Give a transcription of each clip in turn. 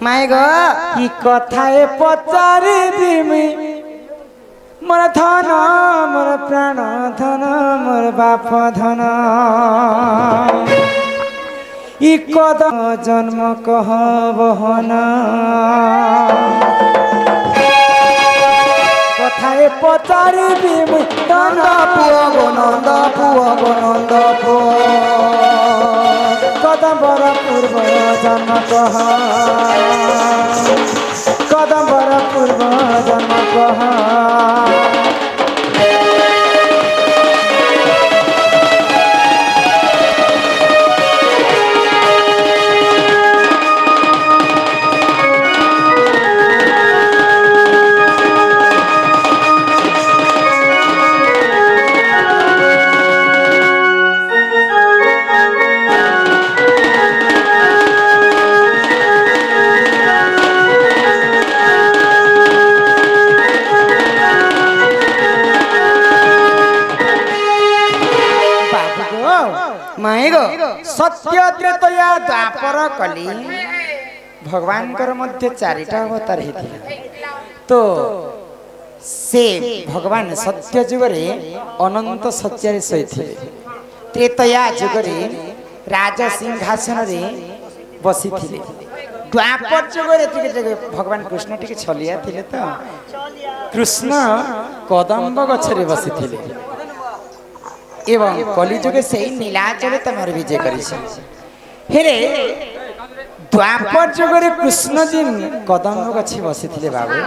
মাই গো কি কথায় পচারি দিমি মোর ধন মোর প্রাণ ধন মোর বাপ ধন ই কদম জন্ম কহ বহন কথায় পচারি দিমি নন্দ পুয় গো নন্দ পুয় গো নন্দ পুয় কদম্বর পূর্ব জন্ম কহ কদম্বর পূর্ব জন্ম কহ माई गो सत्य त्रेतया द्वापर कली भगवान कर मध्य चारिटा अवतार हेथिला तो से भगवान सत्य जुगरे अनंत सत्य सहिथिले त्रेतया जुगरे राज सिंहासन रे बसिथिले द्वापर जुगरे टिके भगवान कृष्ण टिके छलिया थिले तो कृष्ण कदम्ब गछरे बसिथिले एवं कलिजुगे से नीलाचल तमर विजय करिसे हेरे द्वापर जुगरे कृष्ण जी कदम्ब गछि बसिथिले बाबू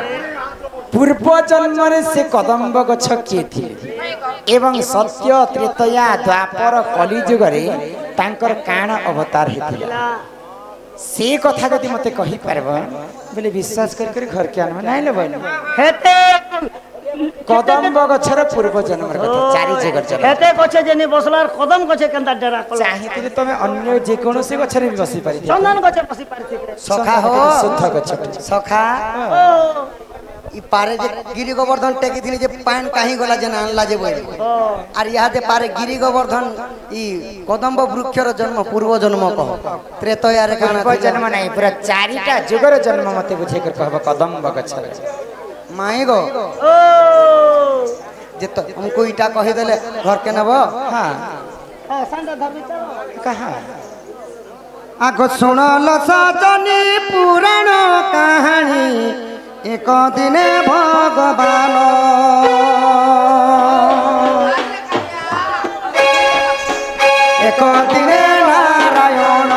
पूर्व जन्म रे से कदम्ब गछ किए थिले एवं सत्य त्रेतया द्वापर कलिजुगरे तांकर काण अवतार हेथिला से कथा जदि मते कहि परबो बोले विश्वास कर घर के आनो नाइ लेबो हेते कदम्ब गछर पूर्व जन्म कथा चारि जगर जन्म हेते गछे जेने बसलार कदम गछे केनता डरा कला चाहिए तमे अन्य जे कोनोसी गछरे बसी पारि चंदन गछे बसी पारथिले सखा हो शुद्ध गछ सखा ओ इ पारे जे गिरी गोवर्धन टेकी थिनी जे पान काहे गला जे आनला जे बोल आर यहाँ जे पारे गिरी गोवर्धन इ कदम्ब वृक्षर जन्म पूर्व जन्म कह त्रेतया रे काना पूर्व जन्म नहीं पूरा चारिटा जुगर जन्म मते बुझे कर कहबो कदम्ब गछरे माई गो ओ जे तो हमको इटा कहि देले घर के नबो हां हां संदा धरबी चलो कहां आगो सुनल सजनी पुराण कहानी एक दिने भगवान एक दिने नारायण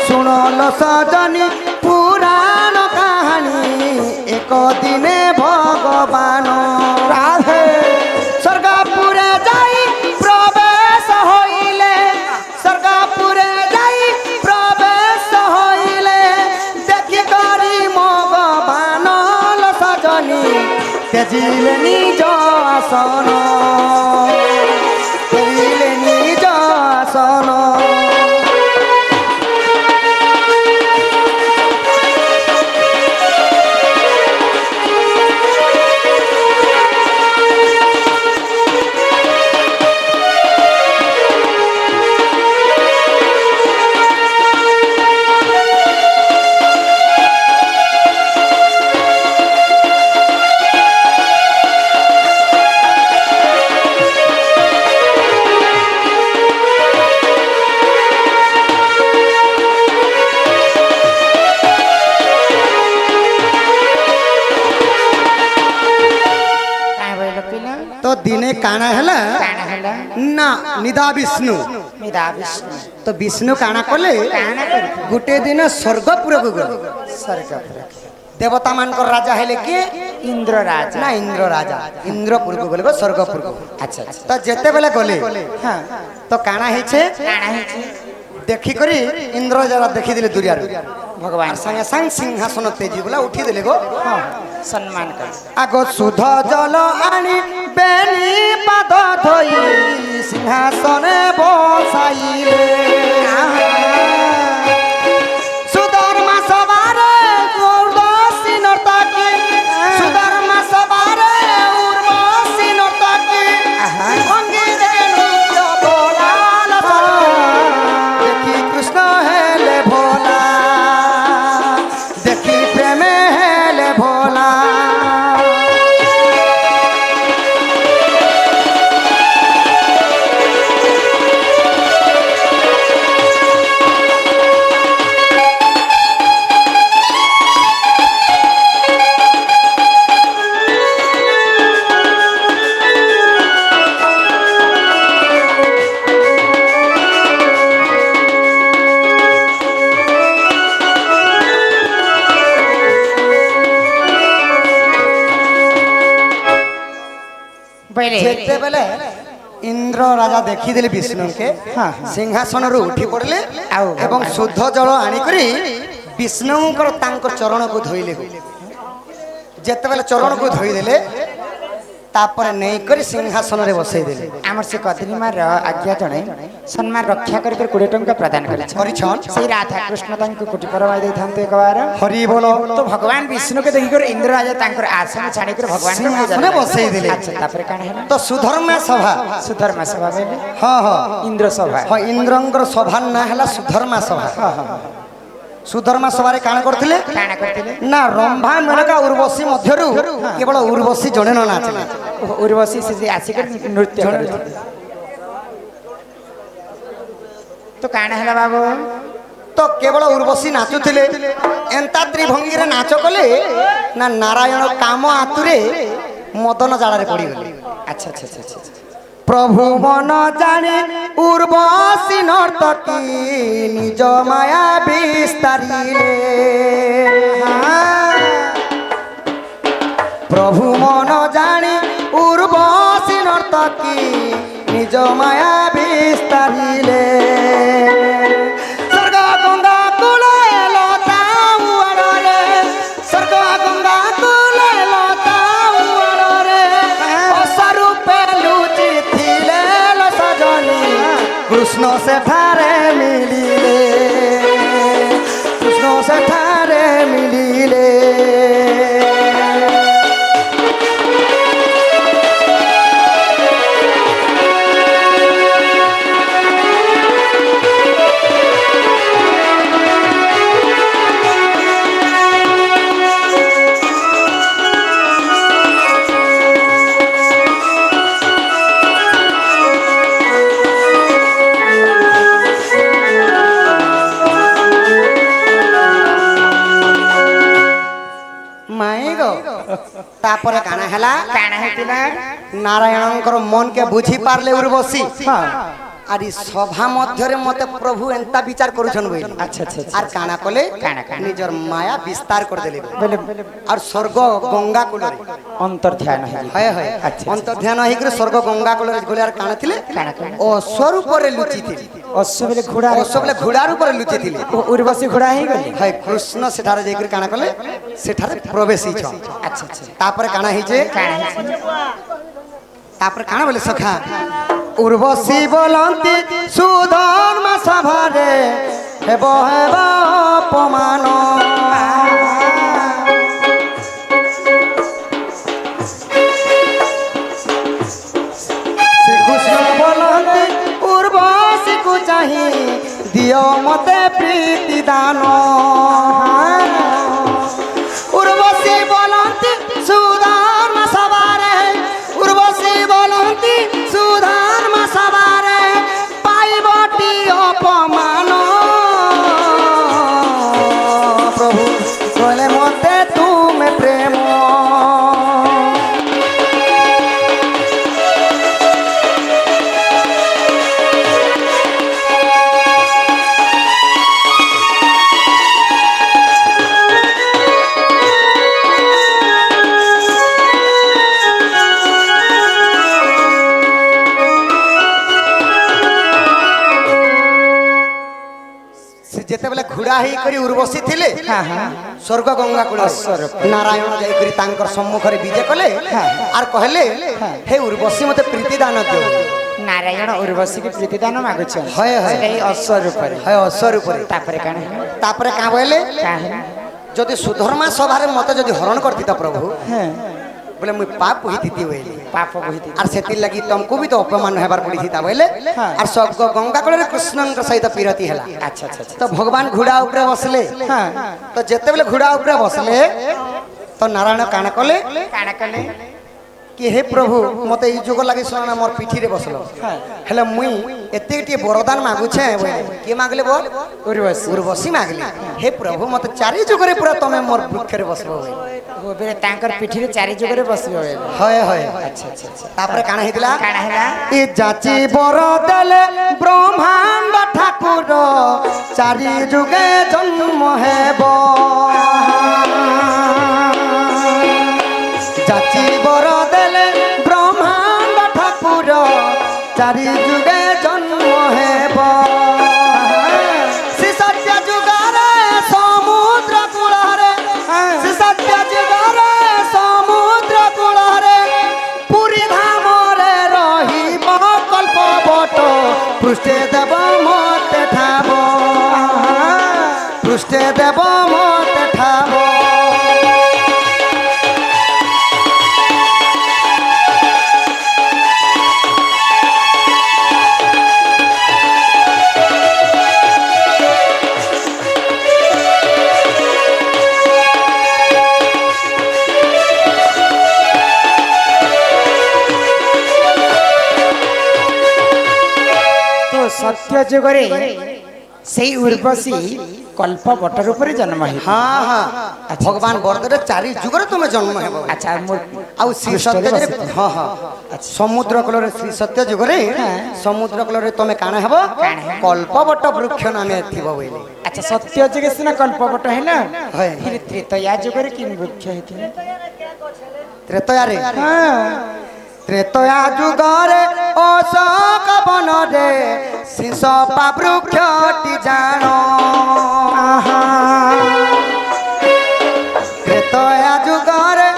सुनल सजनी पुराण कहानी एक दिने भगवान राधे स्वर्गपुरे जाई प्रवेश होइले स्वर्गपुरे जाई प्रवेश होइले देखि करी भगवान सजनी तेजिले निज आसन तेजिले निज आसन तो दिने काना हैला काना हला ना निदा विष्णु मेरा विष्णु तो विष्णु काना कले काना कर गुटे दिन स्वर्गपुर को गले स्वर्ग पर देवता मान को राजा हेले के इंद्र राजा ना इंद्र राजा इंद्रपुर को गले स्वर्गपुर को अच्छा अच्छा तो जेते बेले गले हां तो काना हेछे काना है देखी करी इंद्र जरा देखी दिले दुरिया भगवान संगे संग सिंहासन तेजी बोला उठी दिले गो हां सम्मान कर आगो सुध जल आनी बेनी पाद धोई सिंहासने बसाइले सुधर्मा सवारे उर्वशी नर्तकी सुधर्मा सवारे उर्वशी नर्तकी अंगिरे नृत्य बोलाल देखी कृष्ण हेले भोला ବୋଇଲେ ଯେତେବେଳେ ଇନ୍ଦ୍ର ରାଜା ଦେଖିଦେଲେ ବିଷ୍ଣୁକେ ସିଂହାସନରୁ ଉଠି ପଡ଼ିଲେ ଏବଂ ଶୁଦ୍ଧ ଜଳ ଆଣିକରି ବିଷ୍ଣୁଙ୍କର ତାଙ୍କ ଚରଣକୁ ଧୋଇଲେ। ଯେତେବେଳେ ଚରଣକୁ ଧୋଇଦେଲେ ତାପରେ ନେଇକରି ସିଂହାସନରେ ବସେଇଦେଲେ। আমার সে কদিমার আজ্ঞা জনে সম্মান রক্ষা করি 20 টঙ্কা প্রদান କରିଛନ୍। সেই রাধা কৃষ্ণ তাঙ্কু কোটি পরমাই দেইথান্তে একবার হরি বল। তো ভগবান বিষ্ণুকে দেখি করে ইন্দ্র রাজা তাঙ্কর আসন ছাড়ি করে ভগবান সিংহাসনে বসেইদেলে। আচ্ছা তারপরে কাণ হলো তো সুধর্মা সভা। সুধর্মা সভা বেলে হ্যাঁ হ্যাঁ ইন্দ্র সভা হ্যাঁ ইন্দ্রଙ୍କର ସଭାର ନାଁ ହେଲା ସୁଧର୍ମା ସଭା। ସୁଧର୍ମା ସଭାରେ କାଣ କରିଥିଲେ କାଣା করতিলে ନା ରମ୍ଭା ମେନକା ଉର୍ବଶୀ ମଧ୍ୟରୁ କେବଳ ଉର୍ବଶୀ ଜଣେ ନ ନାଚିଲେ। উর্বশী সে আসি করে নৃত্য করতিলে তো কাଣା হলা বাবু ତ କେବଳ ଉର୍ବଶୀ ନାଚୁଥିଲେ। ଏନ୍ତା ତ୍ରିଭଙ୍ଗୀରେ ନାଚ କଲେ ନା ନାରାୟଣ କାମ ଆତୁରେ ମଦନ ଜାଳରେ ପଡ଼ିଗଲେ। আচ্ছা আচ্ছা আচ্ছা আচ্ছা প্রভু মন জানি উর্বশী নর্তকী নিজ মায়া বিস্তারিলে। প্রভু মন জানি উর্বশী নর্তকী নিজ মায়া বিস্তারিলে। স্বর্গ গঙ্গা কূলে লতাউ আড়রে, স্বর্গ গঙ্গা কূলে লতাউ আড়রে, অস্বরূপে লুচিছিলে সজনী কৃষ্ণ সেঠারে মিলিলে, কৃষ্ণ সেঠারে মিলিলে। ତାପରେ କାଣା ହେଲା କାଣା ହେଇଥିଲା ନାରାୟଣଙ୍କର ମନ କେ ବୁଝି ପାରଲେ ଉର୍ବଶୀ। ଆରି ସଭା ମଧ୍ୟରେ ମତେ ପ୍ରଭୁ ଏନ୍ତା ବିଚାର କରୁଛନ୍ ବୋଇଲେ। আচ্ছা আচ্ছা আর কাଣା কলে কাଣା কাଣା? নিজর মায়া বিস্তার করে দেলে বলে আর স্বর্গ গঙ্গা কূলরে অন্তর ধ্যান হয়ে হয় হয় আচ্ছা অন্তর্ধান হইকরি স্বর্গ গঙ্গা কূলরে গলে আর কাଣା থিলে কাଣା কাଣା? ও স্বরূপরে লুচিଥିଲେ। অশ্ব বেলে ঘোড়া অশ্বলে ঘোড়ার উপরে লুচিଥିଲେ। উর্বশী ঘোড়া হয়ে গলি হয় কৃষ্ণ সেঠারে যাইকরি কাଣା কলে সেঠারে প্রবেশ হইছ। আচ্ছা আচ্ছা তারপরে কাଣା হইছে কাଣା হয়েছে তারপরে কাଣା বলে সখা উর্বশী বলন্তি সুধর্মা সভারে হেব হেব অপমান। শ্রীকৃষ্ণ বলন্তি উর্বশীকু চাহি দিও মতে প্রীতি দান। উর্বশী বলন্তি সুধর্মা সভারে, উর্বশী বলন্তি সুধর্মা সভারে পাইবটি অপমান। প্রভু কলে মতে তুমি প্রেম। যেতেবেলে ঘোড়া হইকরি উর্বশী থিলে স্বর্গ গঙ্গা কূল নারায়ণ যাইকরি তাঙ্কর সম্মুখরে বিজে কলে আর কহলে হে উর্বশী মতে প্রীতি দান দিও। নারায়ণ উর্বশীকে প্রীতিদান মাগুছেন হয় হয় এই অশ্ব রূপরে হয় অশ্বর উপরে। তারপরে কাଣା হলো তারপরে কাঁ বলে কাঁ হলো যদি সুধর্মা সভারে মতে যদি হরণ করতি তো প্রভু হ্যাঁ বলে মুই পাপ হইতি বইলি পাপ বহিতি আর সেতির লাগি তমকু বি তো অপমান হেবার পড়িথিতা বইলে আর স্বর্গ গঙ্গা কূলের কৃষ্ণଙ୍କ সহিত পিরতি হেলা। আচ্ছা আচ্ছা আচ্ছা তো ভগবান ঘোড়া উপরে বসলে। হ্যাঁ তো যেতেবেলে ঘোড়া উপরে বসলে তো নারায়ণ কাଣା কলে কাଣା কলে कि हे प्रभु मते ई जुग लागि सुना मोर पिठी रे बसलो हेले मुई एते टी वरदान मागुछे के मागले बोल उर्वशी उर्वशी मागली हे प्रभु मते चारि जुग रे पूरा तमे मोर वृक्ष रे बसबो वो बेरे तांकर पिठी रे चारि जुगरे बसबो होय होय अच्छा अच्छा अच्छा तापरे काना हेतिला काना हैला ई जाची बर देले ब्रह्मांड ठाकुर चारि जुगे जन्म हेबो जाची बर देले ब्रह्मांड চারি যুগে জন্ম হেব শ্রী সত্য যুগরে সমুদ্র কূলরে শ্রী সত্য যুগরে সমুদ্র কূলরে পুরী ধামরে রহিব কল্পবট পৃষ্ঠে দেব মতে ঠাব পৃষ্ঠে দেব মতে ঠাব সত্য যুগরে সেই উর্বশী কল্প বটর উপরে জন্ম হইল। হ্যাঁ হ্যাঁ ভগবান বরদরে চারি যুগরে তুমি জন্ম হেব আচ্ছা মোর ଆଉ ଶ୍ରୀ ସତ୍ୟ ହଁ ହଁ ସମୁଦ୍ର କୂଳରେ ଶ୍ରୀ ସତ୍ୟ ଯୁଗରେ ସମୁଦ୍ର କୂଳରେ ତମେ କାଣା ହେବ କଳ୍ପବଟ ବୃକ୍ଷ ନାମେ ଥିବ ବୋଇଲେ আচ্ছা সত্য যুগে সিনা কল্প বট হইলা হয়। ফির ত্রেতয়া যুগরে কি বৃক্ষ হইছিল? ତ୍ରେତୟାରେ হ্যাঁ ତ୍ରେତୟା ଯୁଗରେ ଅଶୋକ ବନରେ ଶିଂସପା ବୃକ୍ଷଟି ଜାଣ ତ୍ରେତୟା ଯୁଗରେ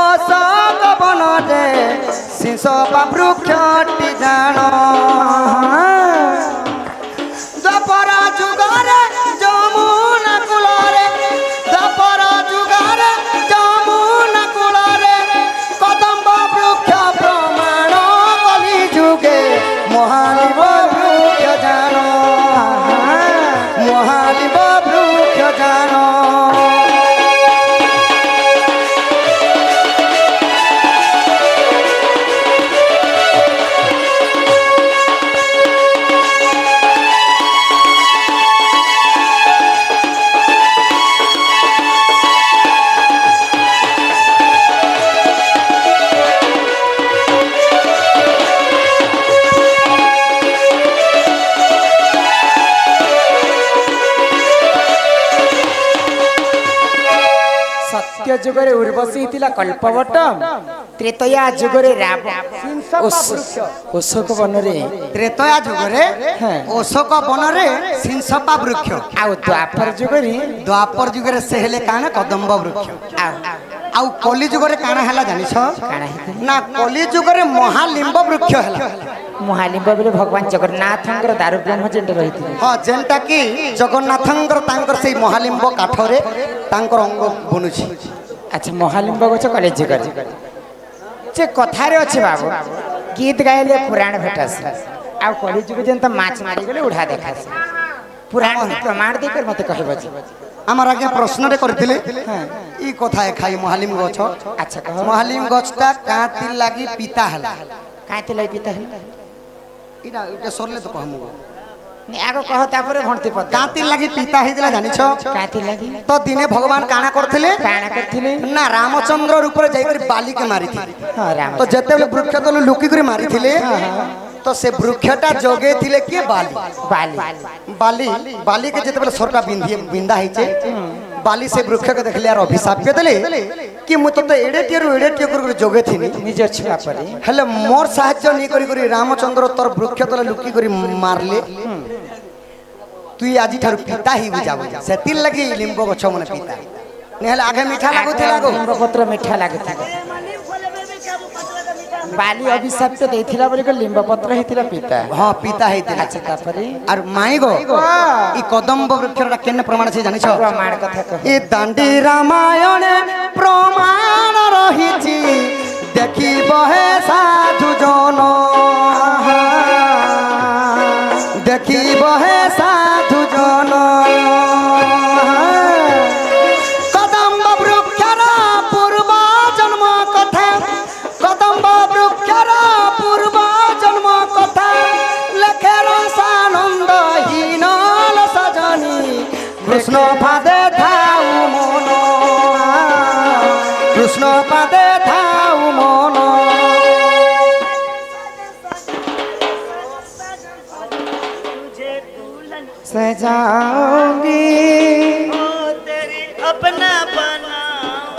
ଅଶୋକ ବନରେ ଶିଂସପା ବୃକ୍ଷଟି ଜାଣ ଦ୍ୱାପର ଯୁଗରେ ଯମୁନା କୂଳରେ ଦ୍ୱାପର ଯୁଗରେ ଯମୁନା କୂଳରେ କଦମ୍ବ ବୃକ୍ଷ ପ୍ରମାଣ କଲି ଯୁଗେ ମହାଲିବ ବୃକ୍ଷ ଜାଣ ମହାଲିବ ବୃକ୍ଷ ଜାଣ সত্য যুগরে উর্বশী হইতিলা কল্পবট ত্রেতয়া যুগরে অশোক বনরে ତ୍ରେତୟା ଯୁଗରେ হ্যাঁ। ଅଶୋକ ବନରେ ଶିଂସପା ବୃକ୍ଷ ଆଉ ଦ୍ୱାପର ଯୁଗରେ ଦ୍ୱାପର ଯୁଗରେ ସେ ହେଲେ କାଣା କଦମ୍ବ ବୃକ୍ଷ ଆଉ ଆଉ କଲି ଯୁଗରେ କାଣା ହେଲା ଜାଣିଛ କାଣା ହେଇଥିଲା? ନା କଲି ଯୁଗରେ ମହାଲିମ୍ବ ବୃକ୍ଷ ହେଲା ମହାଲିମ୍ବ ବେଲେ ଭଗବାନ ଜଗନ୍ନାଥଙ୍କର ଦାରୁ ବ୍ରହ୍ମ ଯେନ୍ଟା ରହିଥିଲେ ହଁ ଯେନ୍ଟା କି ଜଗନ୍ନାଥଙ୍କର ତାଙ୍କର ସେଇ ମହାଲିମ୍ବ କାଠରେ ତାଙ୍କର ଅଙ୍ଗ ବନୁଛି আচ্ছা মহালিম্ব গছ কলেজ যুগরে যে কথারে আছে বাবু গীত গাইলে পুরাণ ভেটাছে আউ কলি যুগে যেন মাছ মারি গেলে উড়া দেখাছে পুরাণ প্রমাণ দিয়ে করে মতে কহিব যে আমার আগে প্রশ্নরে করଥିଲେ হ্যাঁ ই কথায় খাই মহালিম গছ আচ্ছা কহ মহালিম গছটা কাঁতি লাগি পিতা হেলা কাঁতে লাই পিতা হল এটা এটা সরলে তো কহমু আগ কহ তারপরে ভর্তি পদ কাঁতি লাগি পিতা হইଥିଲା জানিছ কাঁতে লাগি তো দিনে ভগবান কানা করଥିଲେ প্রাণ করଥିଲେ না রামচন্দ্র উপরে যাই করে বালিকে মারিଥିଲେ হ্যাঁ রাম তো যেতেবেলে বৃক্ষ তলে লুকি করে মারিଥିଲେ তো সে বৃক্ষটা জগে থিলে কি বালি বালি বালি বালিকে যেতেবেলে সরটা বিন্ধা হইছে বালি সে বৃক্ষকে দেখলে আর অভিশাপ কে দেলে কি মু তো এড়ে করে জগে থিনি নিজের ছুয়া পরে হেলে মোর সাহায্য নি করি রামচন্দ্র তোর বৃক্ষ তলে লুকি করে মারলে তুই আজি ঠারু পিতা হি বুঝাবো সেতির লাগি লিম্ব গছ মনে পিতা নেহলে আগে মিঠা লাগুଥିଲା গো লিম্ব পত্র মিঠা লাগুଥିଲା বালি অভিশাপ তো দেইଥିଲା বলি লিম্ব পত্র হইতিলা পিতা হ্যাঁ পিতা হইতিলা আচ্ছা তারপরে আর মাই গো ই কদম্ব বৃক্ষটা কেনে প্রমাণ আছে জানিছ প্রমাণ কথা কহ এ দাণ্ডি রামায়ণে প্রমাণ রহিছি দেখিব হে সাধু জন দেখিব হে সাধু জন কদম্ব বৃক্ষর পূর্ব জন্ম কথা কদম্ব বৃক্ষর পূর্ব জন্ম কথা লেখে রসানন্দ হীন সজনী কৃষ্ণ পাদে ধাউ মন কৃষ্ণ পাদে ধাউ মন तुझे दुल्हन सजाऊंगी को तेरी अपना बनाऊं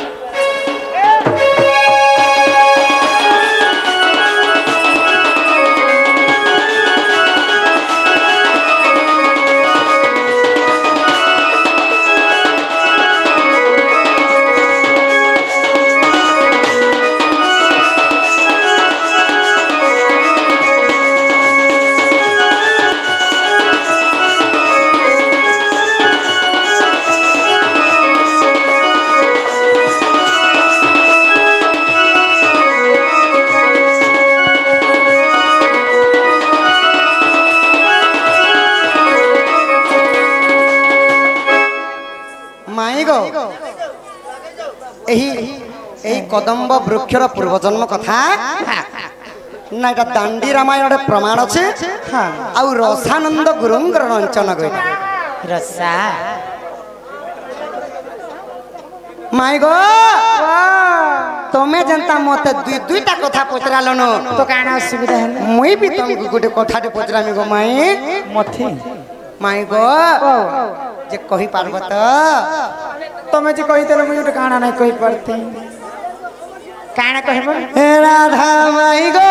ଏହି ଏହି କଦମ୍ବ ବୃକ୍ଷର ପୂର୍ବଜନ୍ମ କଥା ନା এটা ଦାଣ୍ଡି ରାମାୟଣରେ ପ୍ରମାଣ ଅଛି ଆଉ ରସାନନ୍ଦ ଗୁରୁଙ୍କର ରଞ୍ଚନ କହିଲା ରସା ମାଇ ଗো ତମେ ଯେନ୍ତା ମତେ ଦୁଇଟା କଥା ପଚରାଲନ তো କାଣ ଅସୁବିଧା ହେଲା ମୁଇଁ ବି ତମକୁ ଗୋଟେ କଥାଟେ ପଚରାମି ଗো ମାଇ ମତେ ମାଇ ଗো ଯେ କହି ପାରବ ତ ତମେ ଯେ କହିଦେଲ ମୁଁ ଗୋଟେ କାଣା ନାଇଁ କହି ପାରତେ କାଣା କହିବ हे राधा माई गो